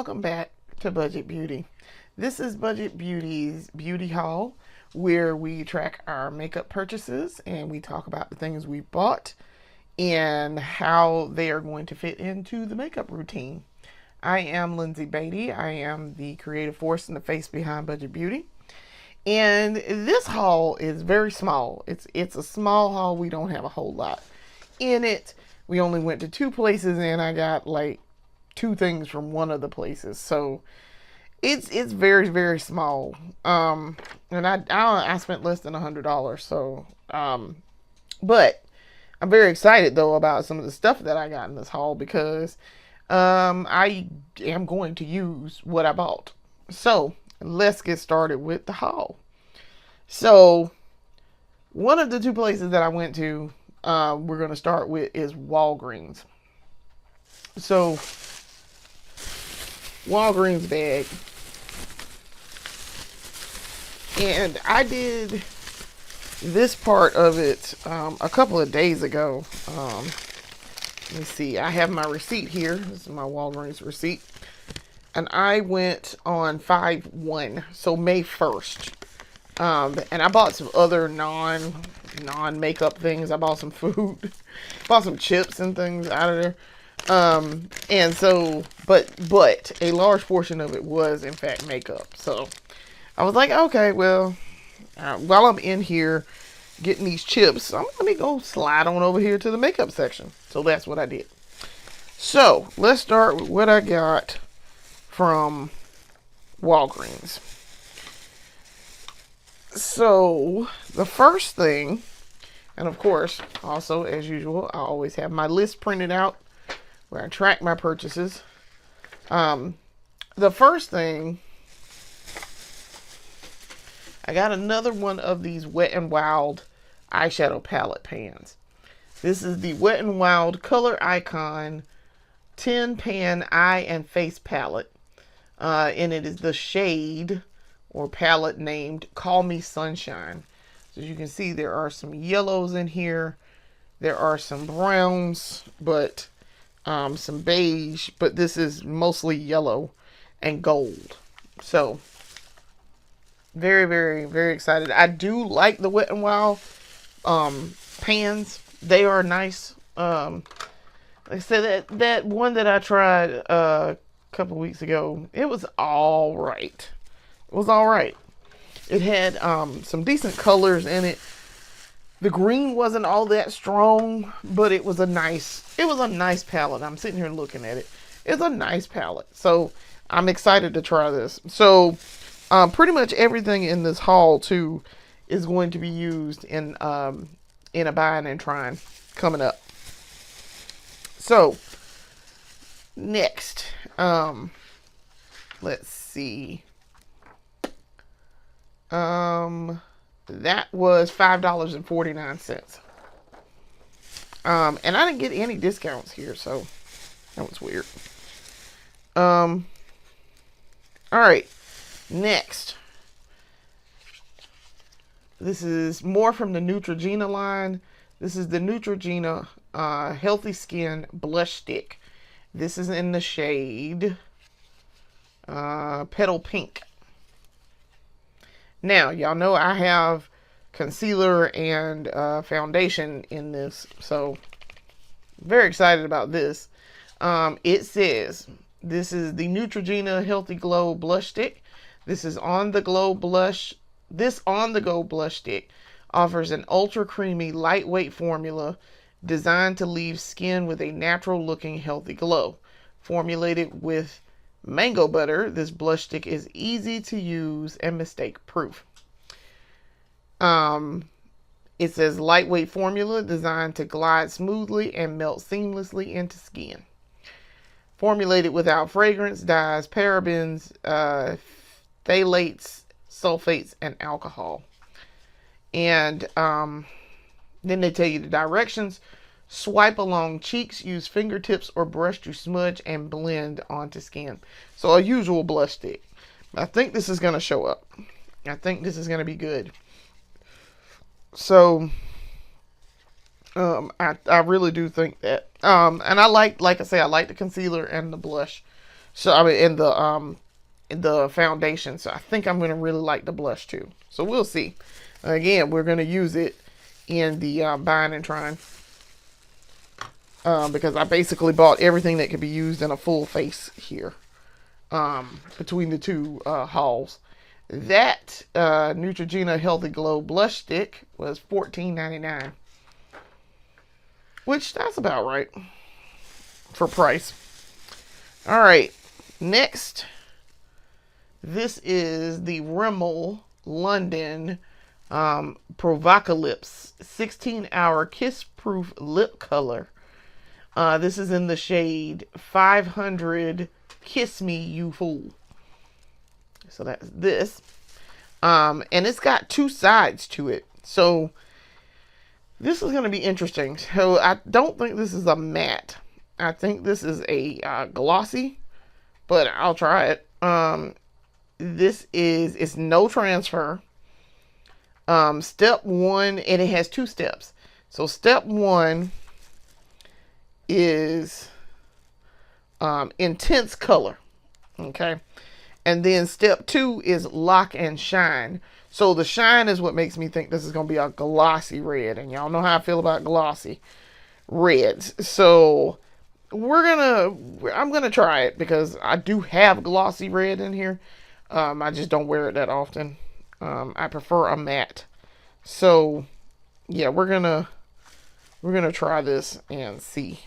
welcome back to Budget Beauty. This is Budget Beauty's beauty haul, where we track our makeup purchases and we talk about the things we bought and how they are going to fit into the makeup routine. I am Lindsay Beatty. I am the creative force and the face behind Budget Beauty. And this haul is very small. It's a small haul. We don't have a whole lot in it. We only went to two places and I got like two things from one of the places. So it's very, very small. And I spent less than $100. So but I'm very excited though about some of the stuff that I got in this haul because I am going to use what I bought. So let's get started with the haul. So one of the two places that I went to, we're going to start with is Walgreens. So Walgreens bag. And I did this part of it a couple of days ago. Let me see. I have my receipt here. This is my Walgreens receipt. And I went on 5/1, so May 1st. And I bought some other non-makeup things. I bought some food. Bought some chips and things out of there. And so, but a large portion of it was in fact makeup. So I was like, okay, well, while I'm in here getting these chips, let me go slide on over here to the makeup section. So that's what I did. So let's start with what I got from Walgreens. So the first thing, and of course, also as usual, I always have my list printed out where I track my purchases. The first thing, I got another one of these Wet n Wild eyeshadow palette pans. This is the Wet n Wild Color Icon 10 pan eye and face palette. And it is the shade or palette named Call Me Sunshine. So as you can see, there are some yellows in here. There are some browns, but some beige, but this is mostly yellow and gold. So very, very, very excited. I do like the Wet n Wild pans. They are nice. Like I said, that one that I tried a couple weeks ago, it was all right. It was all right. It had some decent colors in it. The green wasn't all that strong, but it was a nice palette. I'm sitting here looking at it. It's a nice palette. So I'm excited to try this. So pretty much everything in this haul too is going to be used in a buying and trying coming up. So next, let's see. That was $5.49. And I didn't get any discounts here, so that was weird. All right, next. This is more from the Neutrogena line. This is the Neutrogena Healthy Skin Blush Stick. This is in the shade Petal Pink. Now, y'all know I have concealer and foundation in this, so very excited about this. It says this is the Neutrogena Healthy Glow Blush Stick. This is on the Glow Blush. This on the Go Blush Stick offers an ultra creamy, lightweight formula designed to leave skin with a natural looking healthy glow. Formulated with mango butter, this blush stick is easy to use and mistake proof. It says lightweight formula designed to glide smoothly and melt seamlessly into skin. Formulated without fragrance, dyes, parabens, phthalates, sulfates, and alcohol. And then they tell you the directions. Swipe along cheeks, use fingertips or brush to smudge and blend onto skin. So a usual blush stick. I think this is going to show up. I think this is going to be good. So I really do think that. And I like I say, I like the concealer and the blush. So I mean, in the foundation. So I think I'm gonna really like the blush too. So we'll see. Again, we're gonna use it in the buying and trying. Because I basically bought everything that could be used in a full face here. Between the two hauls. That Neutrogena Healthy Glow blush stick was $14.99, which that's about right for price. All right, next, this is the Rimmel London Provocalypse 16-hour kiss-proof lip color. This is in the shade 500 Kiss Me You Fool. So that's this. And it's got two sides to it. So this is going to be interesting. So I don't think this is a matte. I think this is a glossy, but I'll try it. It's no transfer. Step one, and it has two steps. So step one is intense color. Okay. And then step two is lock and shine. So the shine is what makes me think this is going to be a glossy red. And y'all know how I feel about glossy reds. So I'm going to try it because I do have glossy red in here. I just don't wear it that often. I prefer a matte. So yeah, we're going to try this and see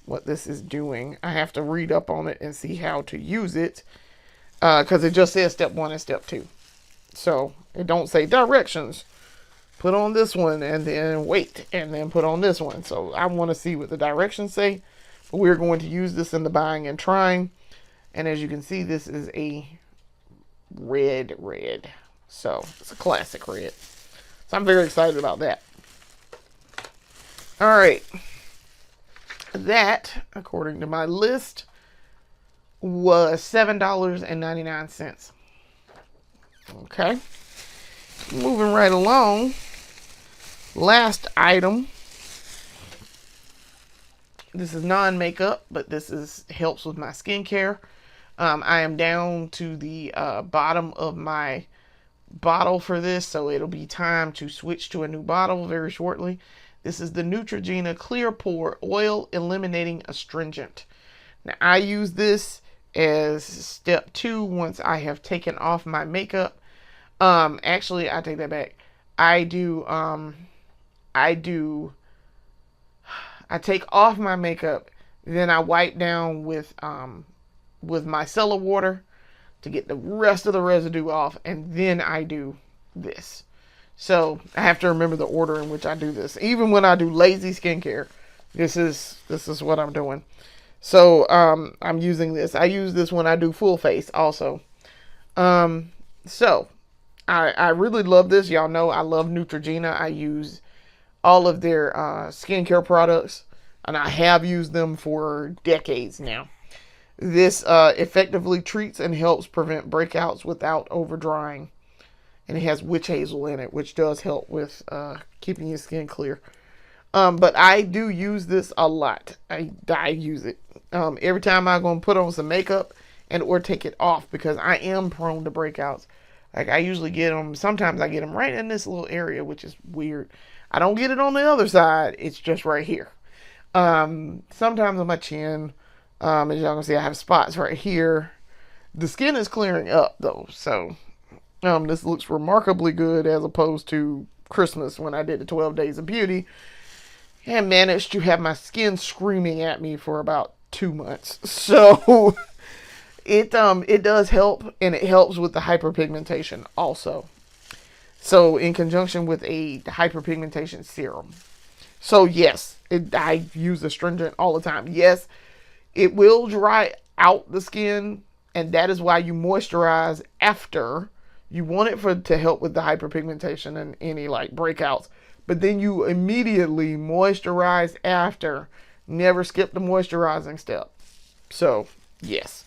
what this is doing. I have to read up on it and see how to use it. Because it just says step one and step two. So it don't say directions. Put on this one and then wait and then put on this one. So I want to see what the directions say. But we're going to use this in the buying and trying. And as you can see, this is a red. So it's a classic red. So I'm very excited about that. All right. That, according to my list, was $7.99. Okay. Moving right along. Last item. This is non-makeup, but this helps with my skincare. I am down to the bottom of my bottle for this, so it'll be time to switch to a new bottle very shortly. This is the Neutrogena Clear Pore Oil Eliminating Astringent. Now, I use this as step two once I have taken off my makeup. Actually, I take that back. I take off my makeup, then I wipe down with micellar water to get the rest of the residue off, and then I do this. So I have to remember the order in which I do this. Even when I do lazy skincare, this is what I'm doing. So I'm using this. I use this when I do full face also. So I really love this. Y'all know I love Neutrogena. I use all of their skincare products, and I have used them for decades now. This effectively treats and helps prevent breakouts without over drying. And it has witch hazel in it, which does help with keeping your skin clear. But I do use this a lot. I use it every time I'm going to put on some makeup or take it off, because I am prone to breakouts. Like, I usually get them, sometimes I get them right in this little area, which is weird. I don't get it on the other side. It's just right here. Sometimes on my chin. As y'all can see, I have spots right here. The skin is clearing up though, so this looks remarkably good as opposed to Christmas when I did the 12 Days of Beauty and managed to have my skin screaming at me for about 2 months. So it does help, and it helps with the hyperpigmentation also. So in conjunction with a hyperpigmentation serum. So yes, I use astringent all the time. Yes, it will dry out the skin, and that is why you moisturize after. You want it to help with the hyperpigmentation and any like breakouts, but then you immediately moisturize after. Never skip the moisturizing step. So yes,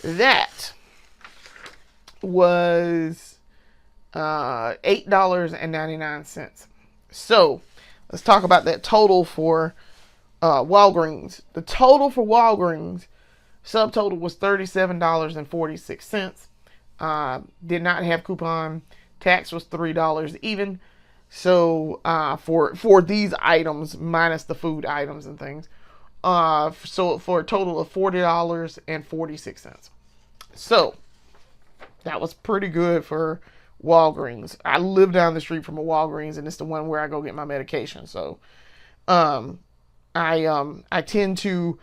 that was $8.99. So let's talk about that total for Walgreens. The total for Walgreens Subtotal was $37.46. Did not have coupon. Tax was $3 even. So for these items minus the food items and things, so for a total of $40.46. So that was pretty good for Walgreens. I live down the street from a Walgreens, and it's the one where I go get my medication. So I tend to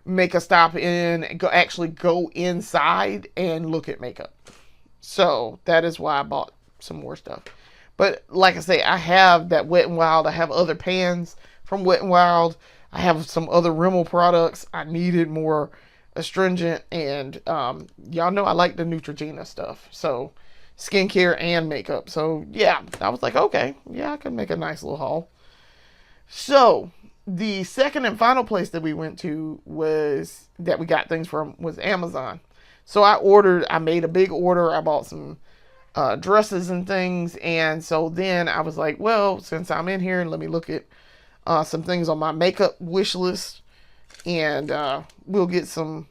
make a stop in, actually go inside and look at makeup. So that is why I bought some more stuff. But like I say, I have that Wet n Wild. I have other pans from Wet n Wild. I have some other Rimmel products. I needed more astringent, and y'all know I like the Neutrogena stuff. So skincare and makeup. So yeah, I was like, okay, yeah, I could make a nice little haul. So the second and final place that we went to was that we got things from was Amazon. So I made a big order. I bought some dresses and things. And so then I was like, well, since I'm in here, let me look at some things on my makeup wish list, and we'll get some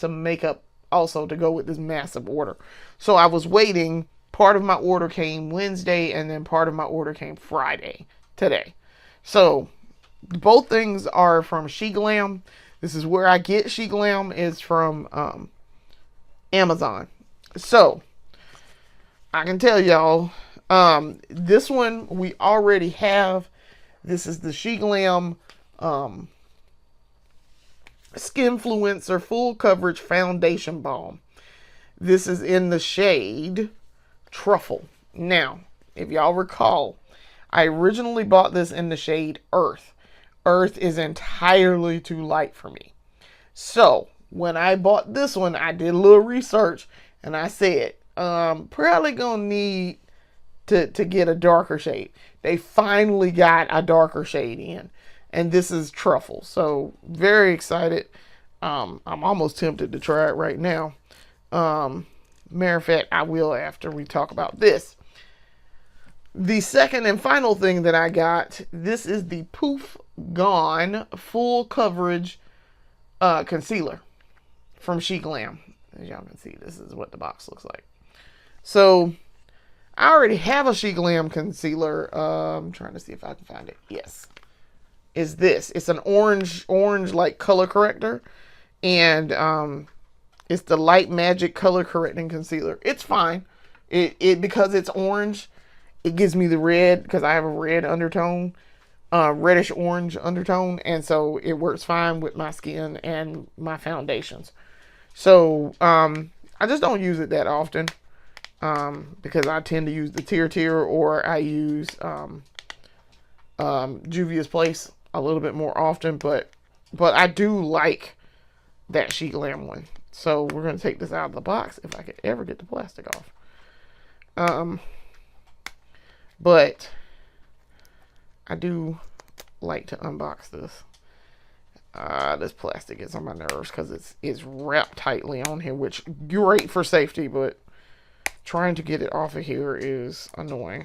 makeup also to go with this massive order. So I was waiting. Part of my order came Wednesday, and then part of my order came Friday today. So both things are from SheGlam. This is where I get SheGlam, is from Amazon. So I can tell y'all, this one we already have. This is the SheGlam Skinfluencer Full Coverage Foundation Balm. This is in the shade Truffle. Now, if y'all recall, I originally bought this in the shade Earth. Earth is entirely too light for me. So when I bought this one, I did a little research, and I said, probably gonna need to get a darker shade. They finally got a darker shade in, and this is Truffle. So very excited. I'm almost tempted to try it right now. Matter of fact, I will after we talk about this. The second and final thing that I got, this is the Poof Gone Full Coverage Concealer from SheGlam. As y'all can see, this is what the box looks like. So I already have a SheGlam concealer. I'm trying to see if I can find it. Yes. Is this. It's an orange like color corrector. And it's the Light Magic Color Correcting Concealer. It's fine. It because it's orange, it gives me the red, because I have a red undertone, reddish orange undertone, and so it works fine with my skin and my foundations. So I just don't use it that often, because I tend to use the Tear or I use Juvia's Place a little bit more often, but I do like that SheGlam one. So we're going to take this out of the box if I could ever get the plastic off. But I do like to unbox this. This plastic is on my nerves because it's wrapped tightly on here, which great for safety, but trying to get it off of here is annoying.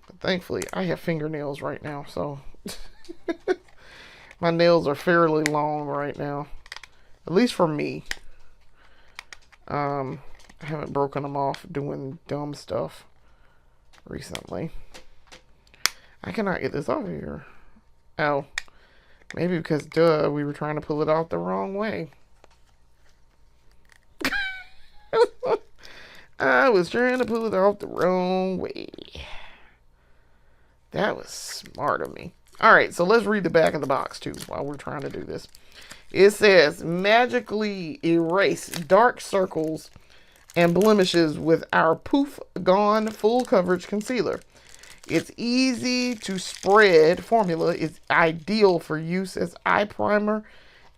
But thankfully, I have fingernails right now, so my nails are fairly long right now, at least for me. I haven't broken them off doing dumb stuff recently. I cannot get this off of here. Oh, maybe because, we were trying to pull it off the wrong way. I was trying to pull it off the wrong way. That was smart of me. Alright, so let's read the back of the box, too, while we're trying to do this. It says, magically erase dark circles and blemishes with our Poof Gone Full Coverage Concealer. Its easy to spread formula is ideal for use as eye primer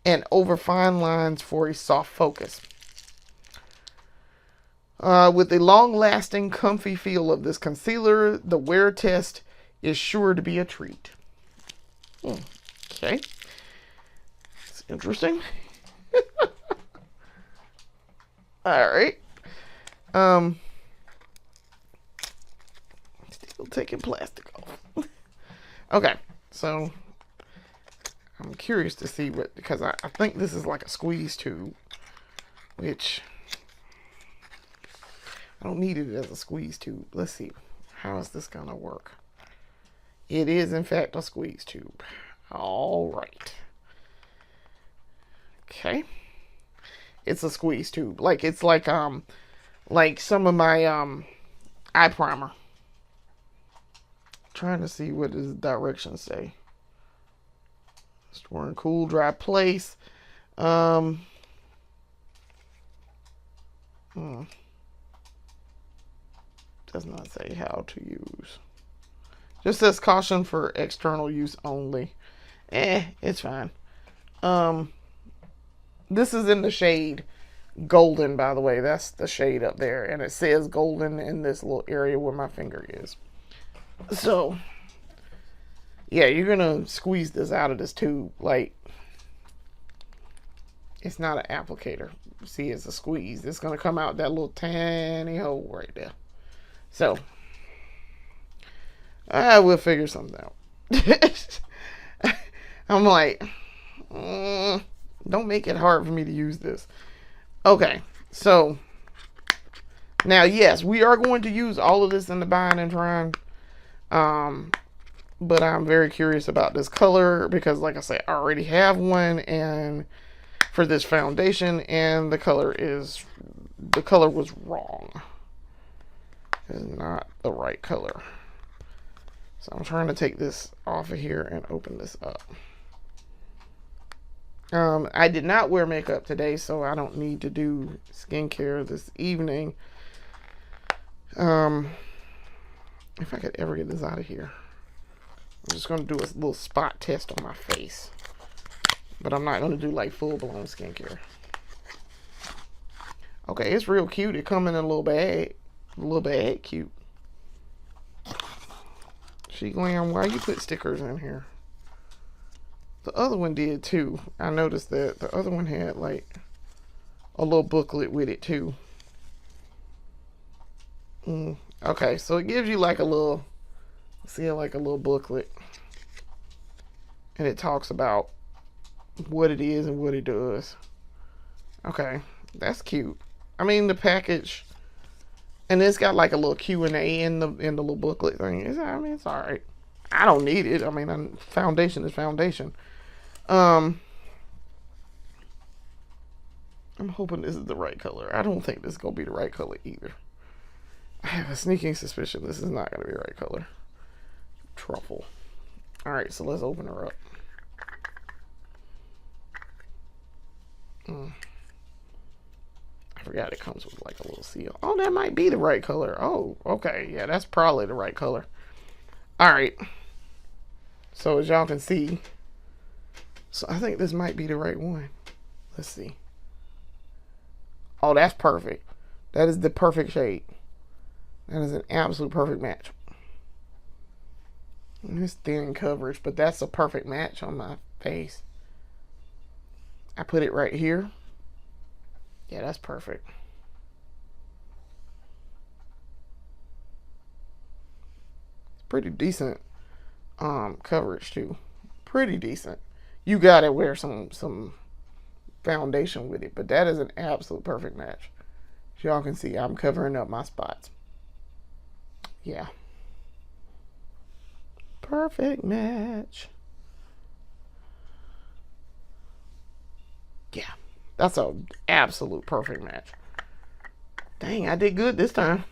and over fine lines for a soft focus. With the long-lasting, comfy feel of this concealer, the wear test is sure to be a treat. Okay. It's interesting. Alright. Still taking plastic off. Okay, so I'm curious to see what, because I think this is like a squeeze tube, which I don't need it as a squeeze tube. Let's see. How is this going to work? It is, in fact, a squeeze tube. All right. Okay. It's a squeeze tube. It's like some of my eye primer. Trying to see what does directions say. Store in cool, dry place. Does not say how to use. Just says caution for external use only. It's fine. This is in the shade golden, by the way. That's the shade up there, and it says golden in this little area where my finger is. So yeah, you're gonna squeeze this out of this tube. It's not an applicator. See, it's a squeeze. It's gonna come out that little tiny hole right there. So I will figure something out. I'm like, don't make it hard for me to use this. Okay, so now, yes, we are going to use all of this in the buying and trying. But I'm very curious about this color because, like I said, I already have one and for this foundation, and the color was wrong. It's not the right color. So I'm trying to take this off of here and open this up. I did not wear makeup today, so I don't need to do skincare this evening. If I could ever get this out of here. I'm just going to do a little spot test on my face. But I'm not going to do like full-blown skincare. Okay, it's real cute. It come in a little bag. A little bag, cute. She Glam, why you put stickers in here? The other one did too. I noticed that the other one had like a little booklet with it too. Okay, so it gives you like a little, see, like a little booklet. And it talks about what it is and what it does. Okay, that's cute. I mean, the package, and it's got like a little Q&A in the little booklet thing. I mean, it's all right. I don't need it. I mean, foundation is foundation. I'm hoping this is the right color. I don't think this is gonna be the right color either. I have a sneaking suspicion this is not gonna be the right color. Truffle. All right, so let's open her up. I forgot it comes with like a little seal. Oh, that might be the right color. Oh, okay. Yeah, that's probably the right color. All right. So as y'all can see, so I think this might be the right one. Let's see. Oh, that's perfect. That is the perfect shade. That is an absolute perfect match. And it's thin coverage, but that's a perfect match on my face. I put it right here. Yeah, that's perfect. It's pretty decent coverage too. Pretty decent. You gotta wear some foundation with it, but that is an absolute perfect match. As y'all can see, I'm covering up my spots. Yeah. Perfect match. Yeah. That's an absolute perfect match. Dang, I did good this time.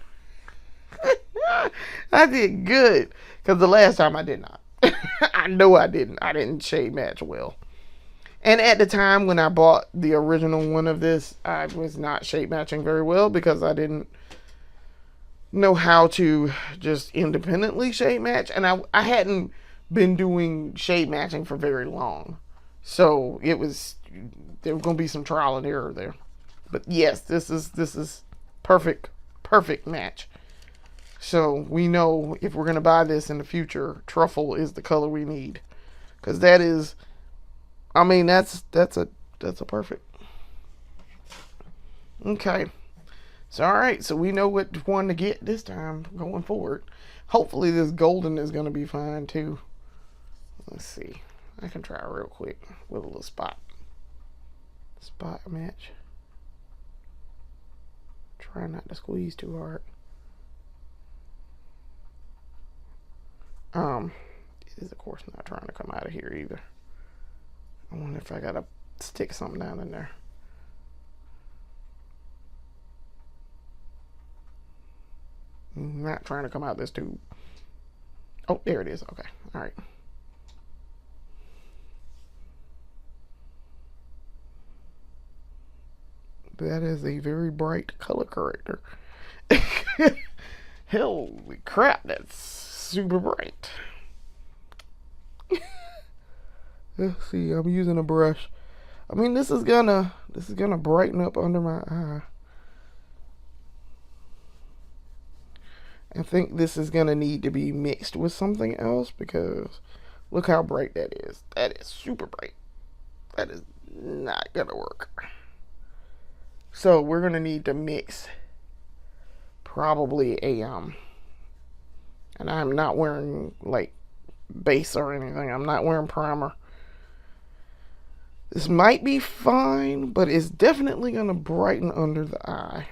I did good. Because the last time I did not. I know I didn't. I didn't shade match well. And at the time when I bought the original one of this, I was not shade matching very well because I didn't know how to just independently shade match. And I hadn't been doing shade matching for very long. So there was going to be some trial and error there. But yes, this is perfect match. So we know if we're going to buy this in the future, truffle is the color we need. Because that is, I mean, that's a perfect. Okay. So, all right. So we know what one to get this time going forward. Hopefully this golden is going to be fine too. Let's see. I can try real quick with a little spot match. Try not to squeeze too hard. It is of course not trying to come out of here either. I wonder if I gotta stick something down in there. Not trying to come out this tube. Oh, there it is. Okay, all right. That is a very bright color corrector. Holy crap, that's super bright. Let's see, I'm using a brush. I mean, this is gonna brighten up under my eye. I think this is gonna need to be mixed with something else because look how bright that is. That is super bright. That is not gonna work. So we're gonna need to mix probably a and I'm not wearing like base or anything. I'm not wearing primer. This might be fine, but it's definitely gonna brighten under the eye.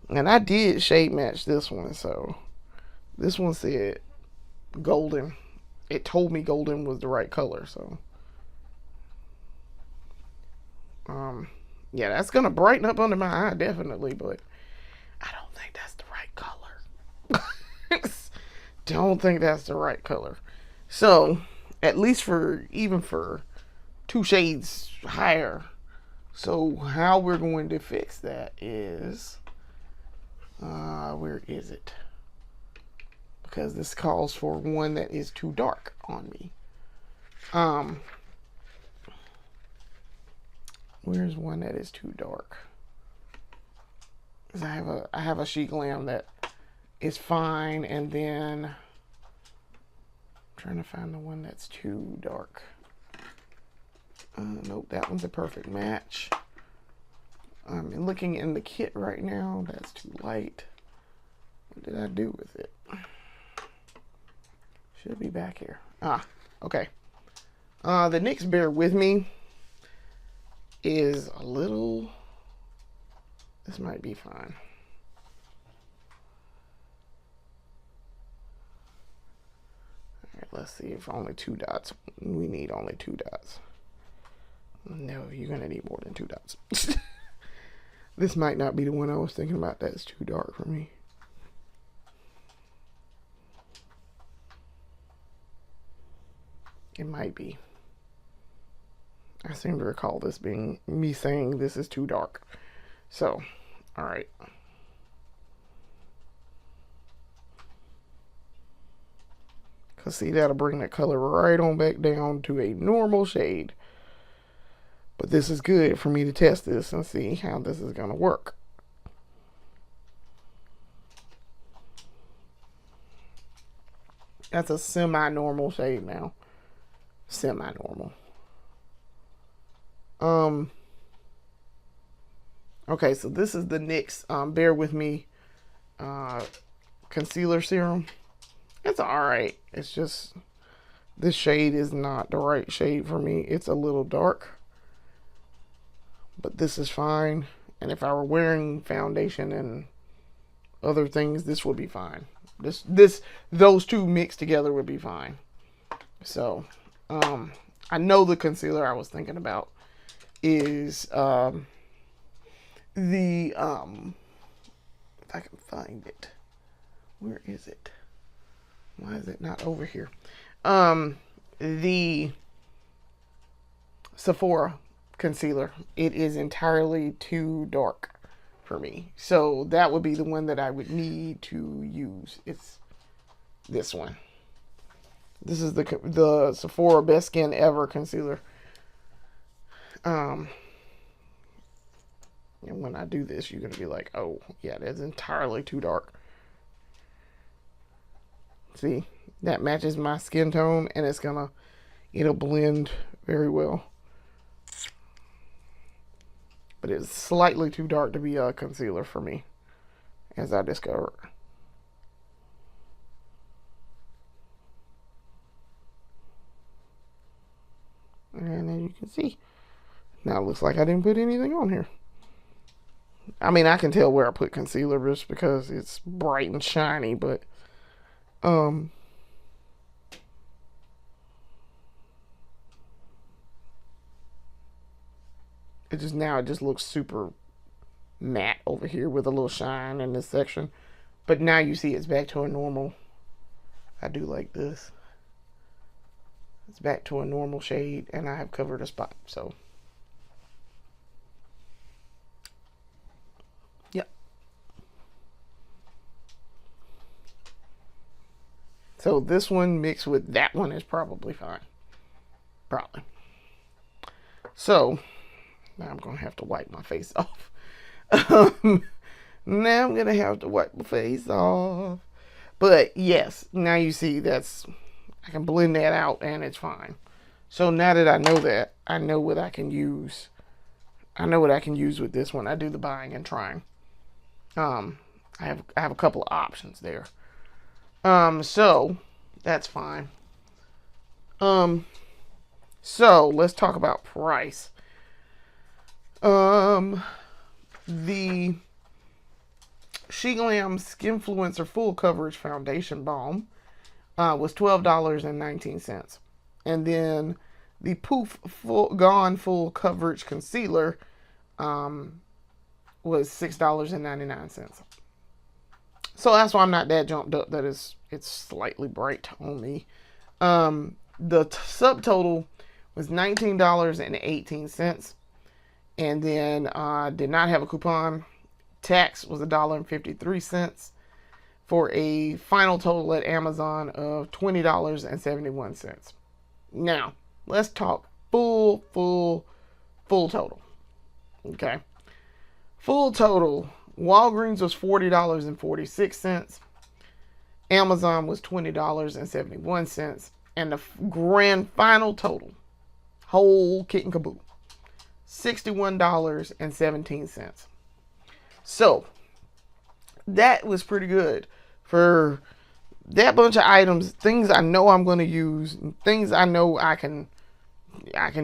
And I did shade match this one, so this one said golden. It told me golden was the right color, so yeah, that's gonna brighten up under my eye definitely, but I don't think that's the right color. Don't think that's the right color. So at least for 2 shades higher. So how we're going to fix that is where is it? Because this calls for one that is too dark on me. Where's one that is too dark? Because I have a sheet glam that is fine, and then I'm trying to find the one that's too dark. Nope, that one's a perfect match. I'm looking in the kit right now. That's too light. What did I do with it? Should be back here. Okay. The NYX Bear With Me is a little... This might be fine. Alright, let's see if only 2 dots. We need only 2 dots. No, you're going to need more than 2 dots. This might not be the one I was thinking about. That's too dark for me. It might be. I seem to recall this being me saying this is too dark. So, alright. Because see, that'll bring that color right on back down to a normal shade. But this is good for me to test this and see how this is going to work. That's a semi-normal shade now. Semi-normal. Okay, so this is the NYX Bear With Me concealer serum. It's alright. It's just this shade is not the right shade for me. It's a little dark. But this is fine. And if I were wearing foundation and other things, this would be fine. Those two mixed together would be fine. So, I know the concealer I was thinking about is if I can find it. Where is it? Why is it not over here? The Sephora concealer. It is entirely too dark for me. So that would be the one that I would need to use. It's this one. This is the Sephora Best Skin Ever concealer. And when I do this, you're going to be like, oh, yeah, that's entirely too dark. See, that matches my skin tone, and it'll blend very well. But it's slightly too dark to be a concealer for me, as I discovered. you can see. Now it looks like I didn't put anything on here. I mean, I can tell where I put concealer just because it's bright and shiny, but it just looks super matte over here with a little shine in this section. But now you see it's back to a normal. I do like this. It's back to a normal shade, and I have covered a spot. So yep. So this one mixed with that one is probably fine. Probably. So now I'm gonna have to wipe my face off. Now I'm gonna have to wipe my face off. But yes, now you see I can blend that out and it's fine. So now that I know that, I know what I can use. I know what I can use with this when I do the buying and trying. I have a couple of options there. So that's fine. So let's talk about price. The SheGlam Skinfluencer Full Coverage Foundation Balm was $12.19. And then the Poof Gone Full Coverage Concealer was $6.99. So that's why I'm not that jumped up that it's slightly bright on me. The subtotal was $19.18. And then did not have a coupon. Tax was $1.53 for a final total at Amazon of $20.71. Now, let's talk full total. Okay. Full total, Walgreens was $40.46. Amazon was $20.71. And the grand final total, whole kit and caboodle, $61.17. So that was pretty good for that bunch of items, things I know I'm going to use, things I know I can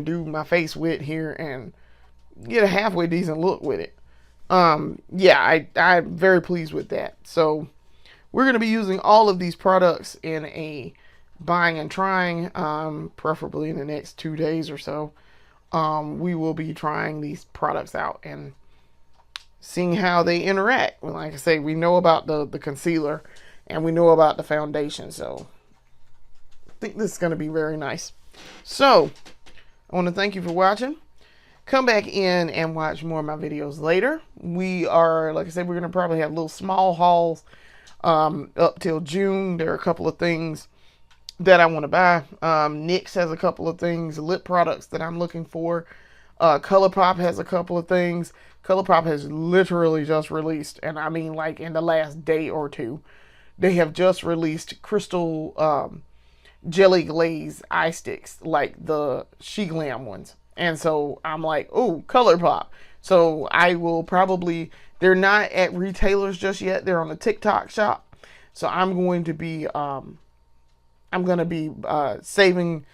do my face with here and get a halfway decent look with it. Yeah, I'm very pleased with that. So we're going to be using all of these products in a buying and trying, preferably in the next 2 days or so. We will be trying these products out and seeing how they interact. Like I say, we know about the concealer and we know about the foundation, so I think this is going to be very nice. So I want to thank you for watching. Come back in and watch more of my videos later. We are, like I said, we're going to probably have little small hauls up till June. There are a couple of things that I want to buy. NYX has a couple of things, lip products that I'm looking for. ColourPop has a couple of things. ColourPop has literally just released, and I mean like in the last day or two, they have just released crystal jelly glaze eye sticks like the SheGlam ones. And so I'm like, oh, ColourPop. So I will probably, they're not at retailers just yet. They're on the TikTok shop. So I'm going to be saving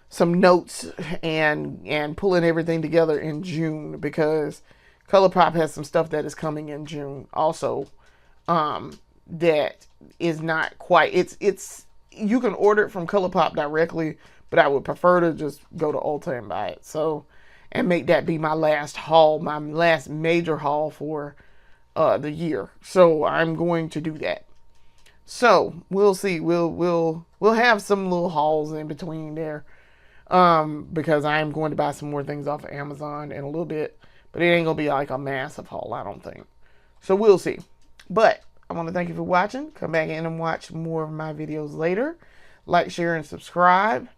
some notes and pulling everything together in June, because ColourPop has some stuff that is coming in June also, that is not quite, it's you can order it from ColourPop directly, but I would prefer to just go to Ulta and buy it. So, and make that be my last haul, my last major haul for the year. So I'm going to do that. So we'll see. We'll have some little hauls in between there, because I'm going to buy some more things off of Amazon in a little bit, but it ain't gonna be like a massive haul, I don't think. So we'll see. But I want to thank you for watching. Come back in and watch more of my videos later. Like, share, and subscribe.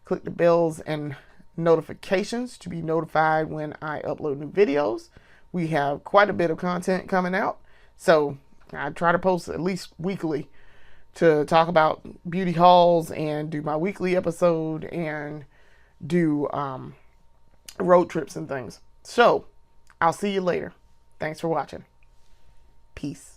Click the bells and notifications to be notified when I upload new videos. We have quite a bit of content coming out, so I try to post at least weekly to talk about beauty hauls and do my weekly episode and do road trips and things. So I'll see you later. Thanks for watching. Peace.